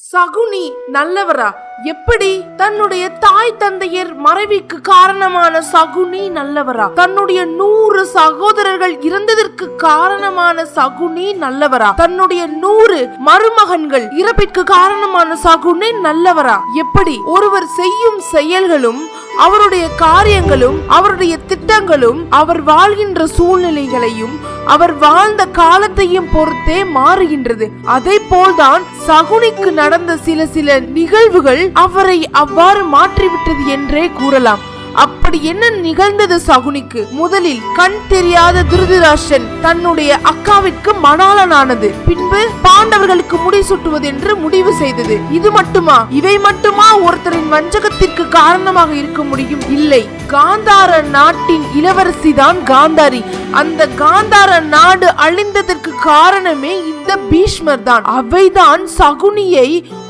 சகுனி நல்லவரா? எப்படி? தன்னுடைய தாய் தந்தையர் மறைவிற்கு காரணமான சகுனி நல்லவரா? தன்னுடைய 100 சகோதரர்கள் இறந்ததற்கு காரணமான சகுனி நல்லவரா? தன்னுடைய 100 மருமகன்கள் இறப்பிற்கு காரணமான சகுனி நல்லவரா? எப்படி? ஒருவர் செய்யும் செயல்களும் அவருடைய காரியங்களும் அவருடைய திட்டங்களும் அவர் வாழ்கின்ற சூழ்நிலைகளையும் அவர் வாழ்ந்த காலத்தையும் பொறுத்தே மாறுகின்றது. அதை போல்தான் சகுனிக்கு நடந்த சில நிகழ்வுகள் அவரை அவ்வாறு மாற்றிவிட்டது என்றே கூறலாம். அப்படி என்ன நிகழ்ந்தது சகுனிக்கு? முதலில் கண் தெரியாத திருதராஷ்டிரன் தன்னுடைய அக்காவிற்கு மணாளனானது. பின்பு பாண்டவர்களுக்கு முடிசூட்டுவது என்று முடிவு செய்தது. இது மட்டுமா? இவை மட்டுமா ஒருத்தரின் வஞ்சகத்திற்கு காரணமாக இருக்க முடியும்? இல்லை, காந்தார நாட்டின் இளவரசி தான் காந்தாரி. அந்த காந்தார நாடு அழிந்ததற்கு காரணமே இந்த பீஷ்மர் தான். அவைதான் சகுனியை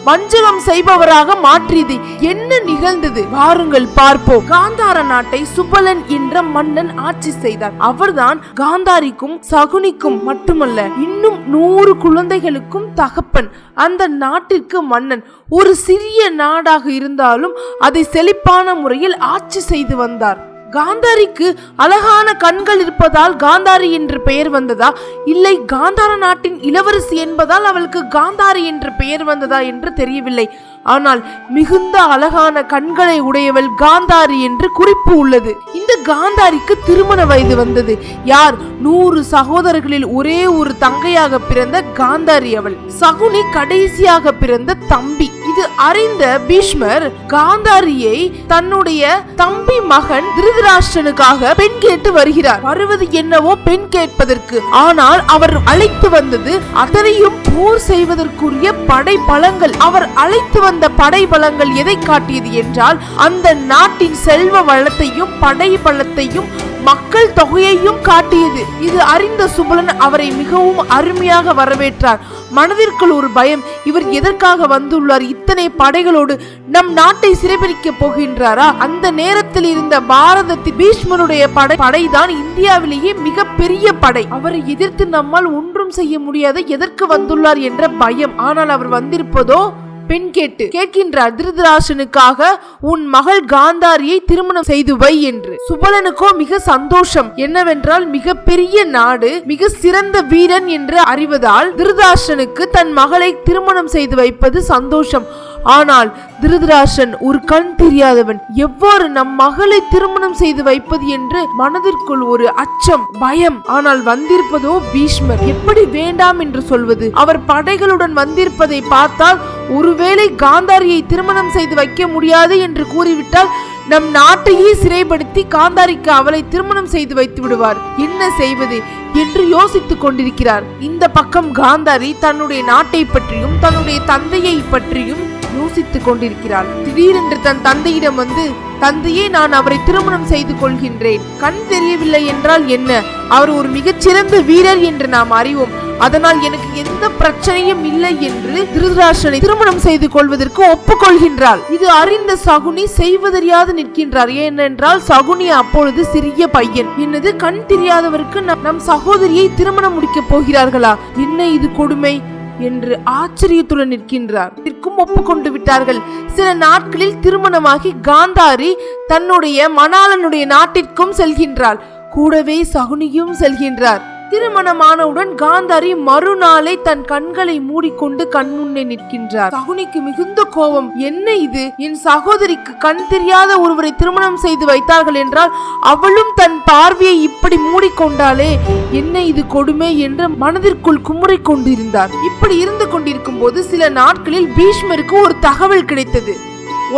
வஞ்சகம் செய்பவராக மாற்றியது. என்ன நிகழ்ந்தது? வாருங்கள் பார்ப்போம். காந்தார நாட்டை சுபலன் என்ற மன்னன் ஆட்சி செய்தார். அவர்தான் காந்தாரிக்கும் சகுனிக்கும் மட்டுமல்ல, இன்னும் 100 குழந்தைகளுக்கும் தகப்பன். அந்த நாட்டிற்கு மன்னன். ஒரு சிறிய நாடாக இருந்தாலும் அதை செழிப்பான முறையில் ஆட்சி செய்து வந்தார். காந்தாரிக்கு அழகான கண்கள் இருப்பதால் காந்தாரி என்று பெயர் வந்ததா, இல்லை காந்தார நாட்டின் இளவரசி என்பதால் அவளுக்கு காந்தாரி என்று பெயர் வந்ததா என்று தெரியவில்லை. ஆனால் மிகுந்த அழகான கண்களை உடையவள் காந்தாரி என்று குறிப்பு உள்ளது. இந்த காந்தாரிக்கு திருமண வயது வந்தது. யார்? 100 சகோதரர்களில் ஒரே ஒரு தங்கையாக பிறந்த காந்தாரி அவள். சகுனி கடைசியாக பிறந்த தம்பி. இது அறிந்த பீஷ்மர் காந்தாரியை தன்னுடைய தம்பி மகன் திருதராஷ்டிரனுக்காக பெண் கேட்டு வருகிறார். வருவது என்னவோ பெண் கேட்பதற்கு. ஆனால் அவர் அழைத்து வந்தது அத்தனையும் போர் செய்வதற்குரிய படை பலங்கள். அவர் அழைத்து வந்த படை பலங்கள் எதை காட்டியது என்றால், அந்த நாட்டின் செல்வ வளத்தையும் படை பலத்தையும் மக்கள் தொகையையும் காட்டியது. இது அறிந்த சுபலன் அவரை மிகவும் அருமையாக வரவேற்றார். மனதிற்குள் ஒரு பயம். இவர் எதற்காக வந்துள்ளார்? இத்தனை படைகளோடு நம் நாட்டை சிறைபிடிக்க போகின்றாரா? அந்த நேரத்தில் இருந்த பாரதத்தில் பீஷ்மருடைய படைதான் இந்தியாவிலேயே மிக பெரிய படை. அவரை எதிர்த்து நம்மால் ஒன்றும் செய்ய முடியாது. எதற்கு வந்துள்ளார் என்ற பயம். ஆனால் அவர் வந்திருப்பதோ பெண் கேட்டு கேட்கின்றார். திருதராஷ்டிரனுக்காக உன் மகள் காந்தாரியை திருமணம் செய்து வை என்று. சுபலனுக்கோ மிக சந்தோஷம். என்னவென்றால் மிக பெரிய நாடு, மிக சிறந்த வீரன் என்று அறிவதால் திருதராஷ்டிரனுக்கு தன் மகளை திருமணம் செய்து வைப்பது சந்தோஷம். ஆனால் திருதராஷ்டிரன் ஒரு கண் தெரியாதவன். எவ்வாறு நம் மகளை திருமணம் செய்து வைப்பது என்று மனதிற்குள் ஒரு அச்சம், பயம். ஆனால் வந்திருப்பதோ பீஷ்மர். எப்படி வேண்டாம் என்று சொல்வது? அவர் படைகளுடன் வந்திருப்பதை பார்த்தால் ஒருவேளை காந்தாரியை திருமணம் செய்து வைக்க முடியாது என்று கூறிவிட்டால் நம் நாட்டையே சிறைப்படுத்தி காந்தாரிக்கு அவளை திருமணம் செய்து வைத்து விடுவார். என்ன செய்வது என்று யோசித்துக் கொண்டிருக்கிறார். இந்த பக்கம் காந்தாரி தன்னுடைய நாட்டை பற்றியும் தன்னுடைய தந்தையை பற்றியும் யோசித்துக் கொண்டிருக்கிறாள். திடீரென்று தன் தந்தையிடம் வந்து, தந்தையே, நான் அவரை திருமணம் செய்து கொள்கின்றேன். கண் தெரியவில்லை என்றால் என்ன? அவர் ஒரு மிகச்சிறந்த வீரர் என்று நாம் அறிவோம். அதனால் எனக்கு எந்த பிரச்சனையும் இல்லை என்று திருதராஷ்டிரனை திருமணம் செய்து கொள்வதற்கு ஒப்புக்கொள்கின்றாள். இது அறிந்த சகுனி செய்வதறியாது நிற்கின்றார். ஏனென்றால் சகுனி அப்பொழுது சிறிய பையன். என்னது, கண் தெரியாதவருக்கு நம் சகோதரியை திருமணம் முடிக்க போகிறார்களா? என்ன இது கொடுமை என்று ஆச்சரியத்துடன் நிற்கின்றார். ஒப்புக்கொண்டு விட்டார்கள். சில நாட்களில் திருமணமாகி காந்தாரி தன்னுடைய மணாளனுடைய நாட்டிற்கும் செல்கின்றாள். கூடவே சகுனியும் செல்கின்றார். திருமணமானவுடன் காந்தாரி மறுநாளை தன் கண்களை மூடிக்கொண்டு கண்முன்னே நிற்கின்றார். சகுனிக்கு மிகுந்த கோபம். என்ன இது? என் சகோதரிக்கு கண் தெரியாத ஒருவரை திருமணம் செய்து வைத்தார்கள் என்றால் அவளும் தன் பார்வையை இப்படி மூடிக்கொண்டாலே என்ன இது கொடுமை என்று மனதிற்குள் குமுறிக் கொண்டிருந்தார். இப்படி இருந்து கொண்டிருக்கும் போது சில நாட்களில் பீஷ்மருக்கு ஒரு தகவல் கிடைத்தது.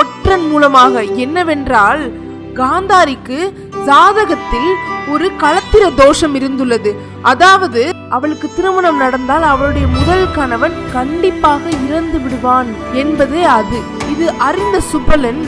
ஒற்றன் மூலமாக. என்னவென்றால், காந்தாரிக்கு ஜாதகத்தில் ஒரு களத்திர தோஷம் இருந்துள்ளது. அதாவது அவளுக்கு திருமணம் நடந்தால் அவளுடைய முதல் கணவன் கண்டிப்பாக இறந்து விடுவான் என்பதே அது. இது அறிந்த சுபலன்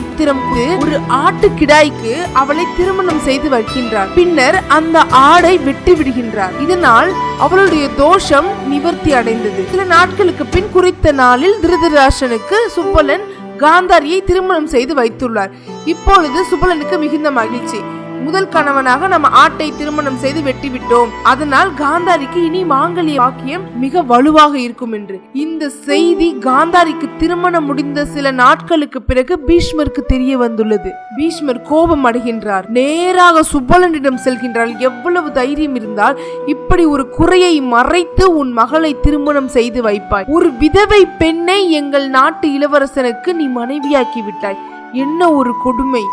ஒரு ஆட்டு கிடாய்க்கு அவளை திருமணம் செய்து வைக்கின்றார். பின்னர் அந்த ஆடை வெட்டி விடுகின்றார். இதனால் அவளுடைய தோஷம் நிவர்த்தி அடைந்தது. சில நாட்களுக்கு பின் குறித்த நாளில் திருதராஷ்டிரனுக்கு சுபலன் காந்தாரியை திருமணம் செய்து வைத்துள்ளார். இப்பொழுது சுபலனுக்கு மிகுந்த மகிழ்ச்சி. முதல் கணவனாக நம்ம ஆட்டை திருமணம் செய்து வெட்டி விட்டோம், அதனால் காந்தாரிக்கு இனி மாங்கல்ய பாக்கியம் மிக வலுவாக இருக்கும் என்று. இந்த செய்தி காந்தாரிக்கு திருமணம் முடிந்த சில நாட்களுக்கு பிறகு பீஷ்மருக்கு தெரிய வந்துள்ளது. பீஷ்மர் கோபம் அடைகின்றார். நேராக சுபலனிடம் செல்கின்றார். எவ்வளவு தைரியம் இருந்தால் இப்படி ஒரு குறையை மறைத்து உன் மகளை திருமணம் செய்து வைப்பாய்? ஒரு விதவை பெண்ணை எங்கள் நாட்டு இளவரசனுக்கு நீ மனைவியாக்கி விட்டாய், என்ன ஒரு கொடுமை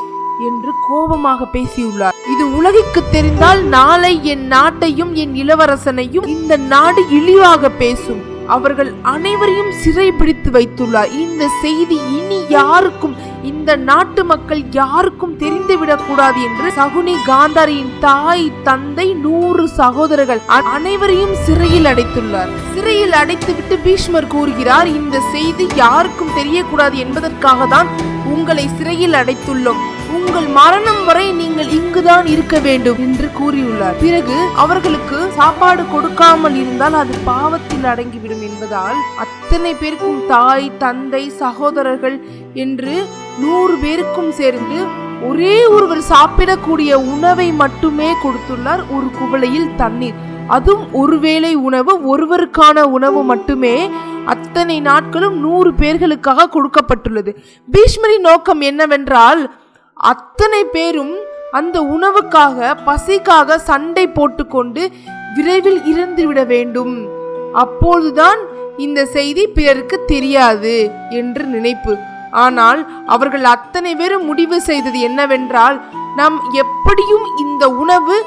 என்று கோபமாக பேசியுள்ளார். இது உலகிற்கு தெரிந்தால் நாளை என் நாட்டையும் என் இளவரசனையும் இந்த நாடு இழிவாக பேசும். அவர்கள் அனைவரையும் சிறை பிடித்து வைத்துள்ளார். இந்த செய்தி இனி யாருக்கும், இந்த நாட்டு மக்கள் யாருக்கும் தெரிந்துவிடக் கூடாது என்று சகுனி காந்தாரியின் தாய், தந்தை, 100 சகோதரர்கள் அனைவரையும் சிறையில் அடைத்துள்ளார். சிறையில் அடைத்துவிட்டு பீஷ்மர் கூறுகிறார், இந்த செய்தி யாருக்கும் தெரியக்கூடாது என்பதற்காக தான் உங்களை சிறையில் அடைத்துள்ளோம். உங்கள் மரணம் வரை நீங்கள் இங்குதான் இருக்க வேண்டும் என்று கூறியுள்ளார். பிறகு அவர்களுக்கு சாப்பாடு கொடுக்காமல் இருந்தால் அது பாவத்தில் அடங்கிவிடும் என்பதால் அத்தனை பேருக்கும் தாய், தந்தை, சகோதரர்கள் என்று 100 பேருக்கும் சேர்ந்து ஒரே ஒருவர் சாப்பிடக்கூடிய உணவை மட்டுமே கொடுத்துள்ளார். ஒரு குவளையில் தண்ணீர், அதுவும் ஒருவேளை உணவு, ஒருவருக்கான உணவு மட்டுமே அத்தனை நாட்களும் 100 பேர்களுக்காக கொடுக்கப்பட்டுள்ளது. பீஷ்மரின் நோக்கம் என்னவென்றால், அத்தனை பேரும் அந்த உணவுக்காக, பசிக்காக சண்டை போட்டுக்கொண்டு விரைவில் இறந்துவிட வேண்டும். அப்போதுதான் இந்த செய்தி பிறருக்கு தெரியாது என்று நினைப்பு. ஆனால் அவர்கள் அத்தனை பேரும் முடிவு செய்தது என்னவென்றால், நாம் எப்படியும் இந்த உணவு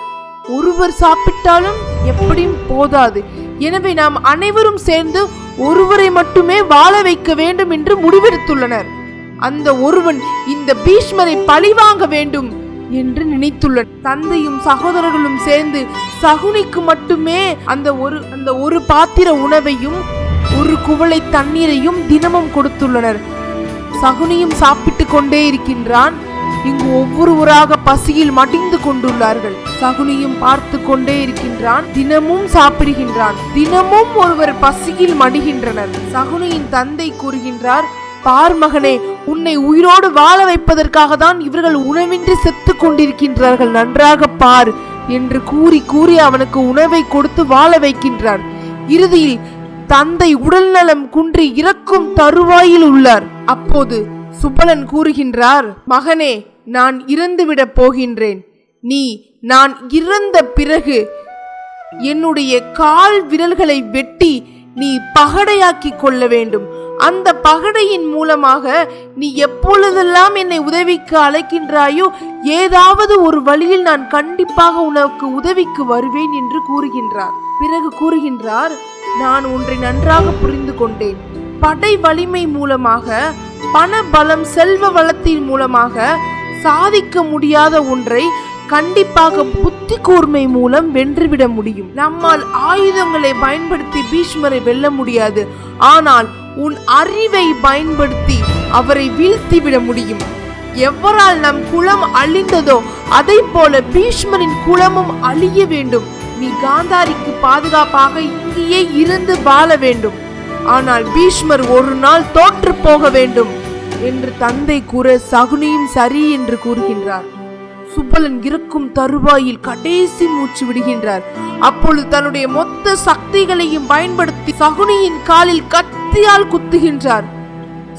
ஒருவர் சாப்பிட்டாலும் எப்படியும் போதாது, எனவே நாம் அனைவரும் சேர்ந்து ஒருவரை மட்டுமே வாழ வைக்க வேண்டும் என்று முடிவெடுத்துள்ளனர். அந்த ஒருவன் இந்த பீஷ்மரை பழிவாங்க வேண்டும் என்று நினைத்துள்ளனர். தந்தையும் சகோதரர்களும் சேர்ந்து சகுனிக்கு மட்டுமே அந்த ஒரு பாத்திர உணவையும் ஒரு குவளை தண்ணீரையும் தினமும் கொடுத்துள்ளனர். சகுனியும் சாப்பிட்டு கொண்டே இருக்கின்றான். இங்கு ஒவ்வொருவராக பசியில் மடிந்து கொண்டுள்ளார்கள். சகுனியும் பார்த்து கொண்டே இருக்கின்றான். தினமும் சாப்பிடுகின்றான். தினமும் ஒருவர் பசியில் மடிகின்றனர். சகுனியின் தந்தை கூறுகின்றார், பார் மகனே, உன்னை உயிரோடு வாழ வைப்பதற்காக தான் இவர்கள் உணவின்றி செத்து கொண்டிருக்கின்றார்கள், நன்றாக பார் என்று கூறி கூறி அவனுக்கு உணவை கொடுத்து வாழ வைக்கின்றார். இறுதியில் தந்தை உடல்நலம் குன்றி இறக்கும் தருவாயில் உள்ளார். அப்போது சுபலன் கூறுகின்றார், மகனே, நான் இறந்துவிடப் போகின்றேன். நான் இறந்த பிறகு என்னுடைய கால் விரல்களை வெட்டி நீ பகடையாக்கி கொள்ள வேண்டும். அந்த பகடையின் மூலமாக நீ எப்பொழுதெல்லாம் என்னை உதவிக்கு அழைக்கின்றாயோ ஏதாவது ஒரு வழியில் நான் கண்டிப்பாக உனக்கு உதவிக்கு வருவேன் என்று கூறுகின்றார். பிறகு கூறுகின்றார், நான் ஒன்றை நன்றாக புரிந்து கொண்டேன். படை வலிமை மூலமாக, பண பலம், செல்வ வளத்தின் மூலமாக சாதிக்க முடியாத ஒன்றை கண்டிப்பாக புத்தி கூர்மை மூலம் வென்றுவிட முடியும். நம்மால் ஆயுதங்களை பயன்படுத்தி பீஷ்மரை வெல்ல முடியாது, ஆனால் உன் அறிவை பயன்படுத்தி அவரை வீழ்த்திவிட முடியும். எவரால் நம் குலம் அழிந்ததோ அதை போல பீஷ்மரின் குலமும் அழிய வேண்டும். நீ காந்தாரிக்கு பாதுகாப்பாக இங்கேயே இருந்து வாழ வேண்டும். ஆனால் பீஷ்மர் ஒரு நாள் தோற்று போக வேண்டும் என்று தந்தை கூற சகுனியும் சரி என்று கூறுகின்றார். சுபலன் இருக்கும் தருவாயில் கடைசி மூச்சு விடுகின்றார். அப்பொழுது தன்னுடைய மொத்த சக்திகளையும் பயன்படுத்தி சகுனியின் காலில் கத்தியால் குத்துகின்றார்.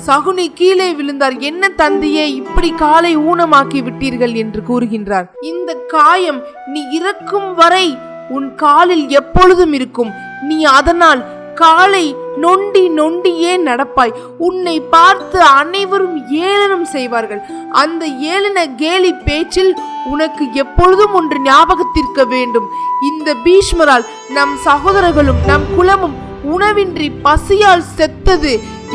சகுனி கீழே விழுந்தார். என்ன தந்தையே, இப்படி காலை ஊனமாக்கி விட்டீர்கள் என்று கூறுகின்றார். இந்த காயம் நீ இறக்கும் வரை உன் காலில் எப்பொழுதும் இருக்கும். நீ அதனால் காலை நொண்டி நொண்டியே நடப்பாய். உன்னை பார்த்து அனைவரும் ஏளனம் செய்வார்கள். அந்த ஏளன கேலி பேச்சில் உனக்கு எப்பொழுதும் ஒன்று ஞாபகத்திற்க வேண்டும். இந்த பீஷ்மரால் நம் சகோதரர்களும் நம் குலமும் உணவின்றி பசியால் செத்தது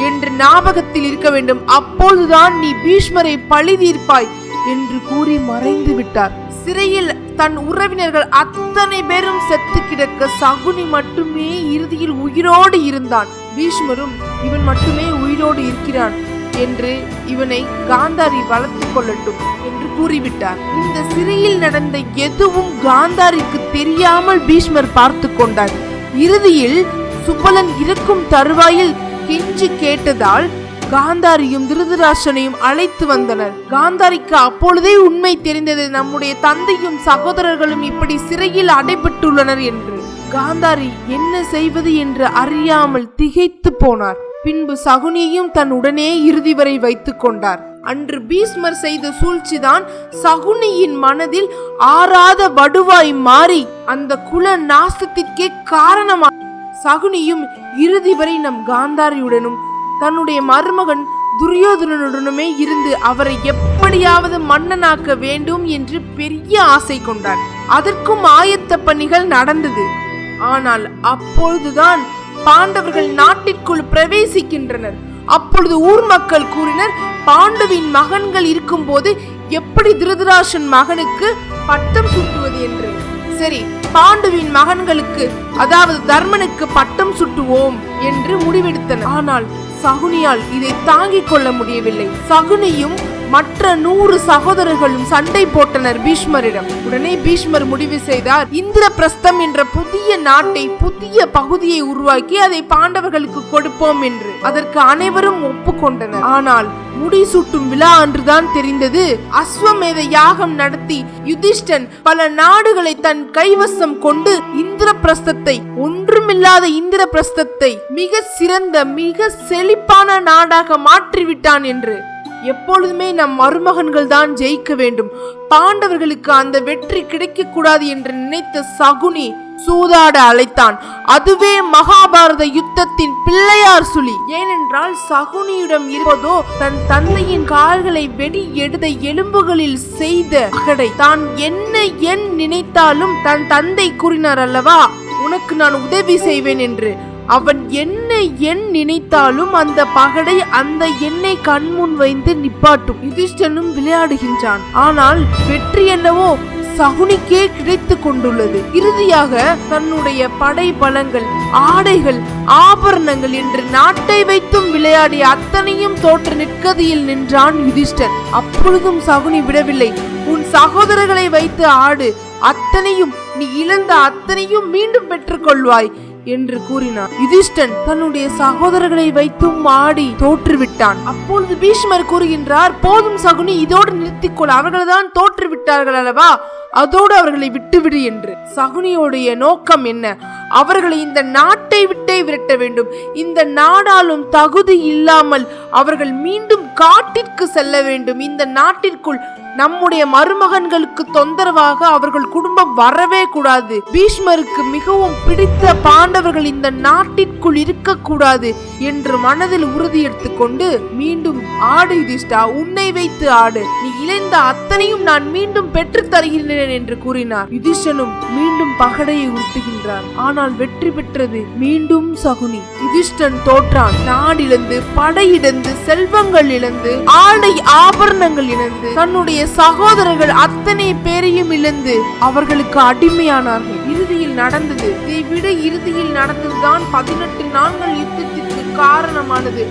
என்று ஞாபகத்தில் இருக்க வேண்டும். அப்பொழுதுதான் நீ பீஷ்மரை பழி தீர்ப்பாய் என்று கூறி மறைந்து விட்டார். சிறையில் தன் உறவினர்கள் அத்தனை பேரும் செத்து கிடக்க சகுனி மட்டுமே இறுதியில் உயிரோடு இருந்தான். பீஷ்மரும் இவன் மட்டுமே உயிரோடு இருக்கிறான் என்று இவனை காந்தாரி வளர்த்துக் கொள்ளட்டும் என்று கூறிவிட்டார். இந்த சிறையில் நடந்த எதுவும் காந்தாரிக்கு தெரியாமல் பீஷ்மர் பார்த்து கொண்டார். இறுதியில் சுபலன் இருக்கும் தருவாயில் கெஞ்சி கேட்டதால் காந்தாரியும் திருதராஷ்டிரனையும் அழைத்து வந்தனர். காந்தாரிக்கு அப்பொழுதே உண்மை தெரிந்தது, நம்முடைய தந்தையும் சகோதரர்களும் இப்படி சிறையில் அடைபட்டுள்ளனர் என்று. காந்தாரி என்ன செய்வது என்று அறியாமல் திகைத்து போனார். பின்பு சகுனியையும் தன் உடனே இறுதி வரை வைத்துக் கொண்டார். அன்று பீஷ்மர் செய்த சூழ்ச்சிதான் சகுனியின் மனதில் ஆறாத வடுவாய் மாறி அந்த குல நாசத்திற்கே காரணமாக. சகுனியும் இறுதி வரை நம் காந்தாரியுடனும் தன்னுடைய மருமகன் துரியோதனனுடனுமே இருந்து அவரை எப்படியாவது மன்னனாக்க வேண்டும் என்று பெரிய ஆசை கொண்டார். அதற்கும் ஆயத்த பணிகள் நடந்தது. ஆனால் அப்பொழுதுதான் பாண்டவர்கள் நாட்டிற்குள் பிரவேசிக்கின்றனர். அப்பொழுது ஊர் மக்கள் கூறினர், பாண்டுவின் மகன்கள் இருக்கும் போது எப்படி திருதராஷ்டிரன் மகனுக்கு பட்டம் சூட்டுவது என்று. சரி, பாண்டுவின் மகன்களுக்கு அதாவது தர்மனுக்கு பட்டம் சுட்டுவோம் என்று முடிவெடுத்தனர். ஆனால் சகுனியால் இதை தாங்கிக் கொள்ள முடியவில்லை. சகுனியும் மற்ற 100 சகோதரர்களும் சண்டை போட்டனர் பீஷ்மரிடம். உடனே பீஷ்மர் முடிவு செய்தார், இந்திரபிரஸ்தம் என்ற புதிய நாட்டை, புதிய பகுதியை உருவாக்கி அதை பாண்டவர்களுக்கு கொடுப்போம் என்று. அதற்கு அனைவரும் ஒப்புக்கொண்டனர். ஆனால் முடிசூட்டும் விழா அன்றுதான் தெரிந்தது, அஸ்வமேத யாகம் நடத்தி யுதிஷ்டன் பல நாடுகளை தன் கைவசம் கொண்டு இந்திரபிரஸ்தத்தை, ஒன்றுமில்லாத இந்திரபிரஸ்தத்தை மிக சிறந்த, மிக செழிப்பான நாடாக மாற்றிவிட்டான் என்று. எப்பொழுதுமே நம் மருமகன்கள் தான் ஜெயிக்க வேண்டும், பாண்டவர்களுக்கு அந்த வெற்றி கிடைக்க கூடாது என்று நினைத்த சகுனி சூதாட அழைத்தான். அதுவே மகாபாரத யுத்தத்தின் பிள்ளையார் சுழி. ஏனென்றால் சகுனியிடம் இருப்பதோ தன் தந்தையின் கால்களை வெடி எடுத்த எலும்புகளில் செய்த பகடை. தான் என்ன எண் நினைத்தாலும் தன் தந்தை கூறினார் அல்லவா, உனக்கு நான் உதவி செய்வேன் என்று. அவன் என்ன எண் நினைத்தாலும் அந்த பகடை அந்த எண்ணை கண்முன் வைத்து நிப்பாட்டும். யுதிஷ்டனும் விளையாடுகின்றான். ஆனால் வெற்றி என்னவோ சகுனிக்கே கிடைத்து கொண்டுள்ளது. இறுதியாக தன்னுடைய படை பலங்கள், ஆடைகள், ஆபரணங்கள் என்று நாட்டை வைத்தும் விளையாடிய அத்தனையும் தோற்று நிற்கதியில் நின்றான் யுதிஷ்டன். அப்பொழுதும் சகுனி விடவில்லை. உன் சகோதரர்களை வைத்து ஆடு, அத்தனையும் நீ இழந்த அத்தனையும் மீண்டும் பெற்றுக் கொள்வாய் என்று கூறினார். யுதிஷ்டன் தன்னுடைய சகோதரர்களை வைத்தும் ஆடி தோற்றுவிட்டான். அப்பொழுது பீஷ்மர் கூறுகின்றார், போதும் சகுனி, இதோடு நிறுத்திக்கொள், அவர்கள்தான் தோற்றுவிட்டார்கள் அல்லவா, அதோடு அவர்களை விட்டுவிடு என்று. சகுனியோடைய நோக்கம் என்ன? அவர்களை இந்த நாட்டை விட்டே விரட்ட வேண்டும். இந்த நாடாலும் தகுதி இல்லாமல் அவர்கள் மீண்டும் காட்டிற்கு செல்ல வேண்டும். இந்த நாட்டிற்குள் நம்முடைய மருமகன்களுக்கு தொந்தரவாக அவர்கள் குடும்பம் வரவே கூடாது. பீஷ்மருக்கு மிகவும் பிடித்த பாண்டவர்கள் இந்த நாட்டிற்குள் இருக்கக்கூடாது என்று மனதில் உறுதி எடுத்துக்கொண்டு, மீண்டும் ஆடு யுதிஷ்டா, உன்னை வைத்து ஆடு, நீ இழந்த அத்தனையும் நான் மீண்டும் பெற்று தருகிறேன் என்று கூறினார். யுதிஷ்டனும் மீண்டும் பகடையை உறுத்துகின்றார். ஆனால் வெற்றி பெற்றது மீண்டும் சகுனி. யுதிஷ்டன் தோற்றான். நாடிழந்து, படையிழந்து, செல்வங்கள் இழந்து, ஆடை ஆபரணங்கள் இழந்து, தன்னுடைய சகோதரர்கள் அத்தனை பேரையும் இழந்து அவர்களுக்கு அடிமையானார்கள். இறுதியில் நடந்தது, இதை விட இறுதியில் நடந்ததுதான் 18 நாட்கள் யுத்தத்திற்கு காரணமானது.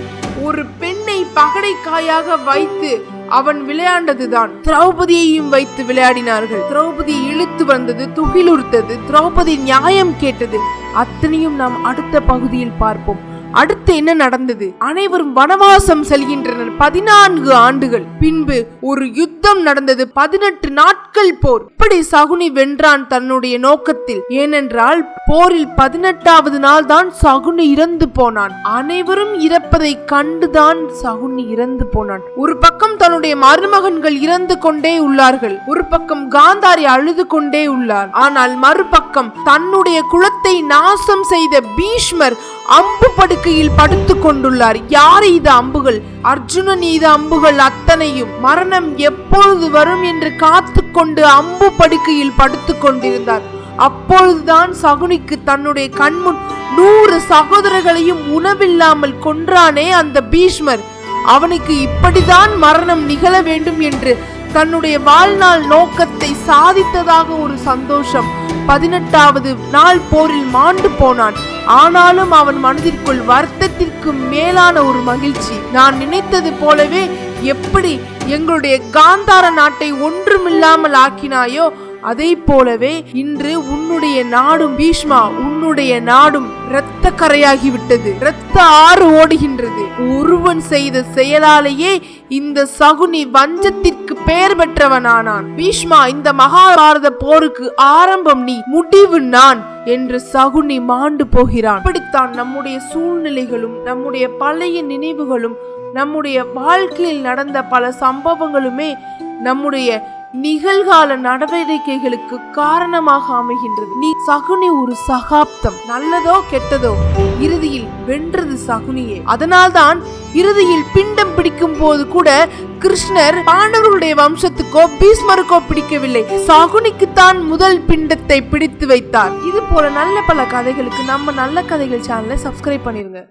ஒரு பெண்ணை பகடைக்காயாக வைத்து அவன் விளையாண்டதுதான். திரௌபதியையும் வைத்து விளையாடினார்கள். திரௌபதி இழுத்து வந்தது, துகிலுறுத்தது, திரௌபதி நியாயம் கேட்டது. அத்தனையும் நாம் அடுத்த பகுதியில் பார்ப்போம். அடுத்து என்ன நடந்தது? அனைவரும் வனவாசம் செல்கின்றனர் 14 ஆண்டுகள். பின்பு ஒரு யுத்தம் நடந்தது. 18 நாட்கள் போர். இப்படி சகுனி வென்றான் தன்னுடைய நோக்கத்தில். ஏனென்றால் போரில் 18வது நாள் தான் சகுனி இறந்து போனான். அனைவரும் இறப்பதை கண்டுதான் சகுனி இறந்து போனான். ஒரு பக்கம் தன்னுடைய மருமகன்கள் இறந்து கொண்டே உள்ளார்கள், ஒரு பக்கம் காந்தாரி அழுது கொண்டே உள்ளார். ஆனால் மறுபக்கம் தன்னுடைய குலத்தை நாசம் செய்த பீஷ்மர் அம்பு படுக்கையில் படுத்துக் கொண்டுள்ளார். யார் இது அம்புகள்? அர்ஜுனன் இது அம்புகள் அத்தனையும். மரணம் எப்பொழுது வரும் என்று காத்து கொண்டு அம்பு படுக்கையில் படுத்துக் கொண்டிருந்தார். அப்பொழுதுதான் சகுனிக்கு தன்னுடைய கண்முன் 100 சகோதரர்களையும் உணவில்லாமல் கொன்றானே அந்த பீஷ்மர், அவனுக்கு இப்படிதான் மரணம் நிகழ வேண்டும் என்று தன்னுடைய வாழ்நாள் நோக்கத்தை சாதித்ததாக ஒரு சந்தோஷம். 18வது நாள் போரில் மாண்டு போனான். ஆனாலும் அவன் மனதிற்குள் வருத்தத்திற்கு மேலான ஒரு மகிழ்ச்சி. நான் நினைத்தது போலவே எப்படி எங்களுடைய காந்தார நாட்டை ஒன்றுமில்லாமல் ஆக்கினாயோ அதை போலவே இன்று உன்னுடைய நாடும் பீஷ்மா, உன்னுடைய நாடும் இரத்த கரையாகிவிட்டது. இரத்த ஆறு ஓடுகின்றது. ஒருவன் செய்த செயலாலேயே இந்த சகுனி வஞ்சத்திற்கு பெயர் பெற்றவனானான். பீஷ்மா, இந்த மகாபாரத போருக்கு ஆரம்பம் நீ, முடிவு நான் என்று சகுனி மாண்டு போகிறான். இப்படித்தான் நம்முடைய சூழ்நிலைகளும் நம்முடைய பழைய நினைவுகளும் நம்முடைய வாழ்க்கையில் நடந்த பல சம்பவங்களுமே நம்முடைய நிகழ்கால நடவடிக்கைகளுக்கு காரணமாக அமைகின்றது. நீ சகுனி ஒரு சகாப்தம், நல்லதோ கெட்டதோ இறுதியில் வென்றது சகுனியே. அதனால்தான் இறுதியில் பிண்டம் பிடிக்கும் போது கூட கிருஷ்ணர் பாண்டவர்களுடைய வம்சத்துக்கோ பீஷ்மருக்கோ பிடிக்கவில்லை, சகுனிக்குத்தான் முதல் பிண்டத்தை பிடித்து வைத்தார். இது போல நல்ல பல கதைகளுக்கு நம்ம நல்ல கதைகள் சேனலை சப்ஸ்கிரைப் பண்ணிருங்க.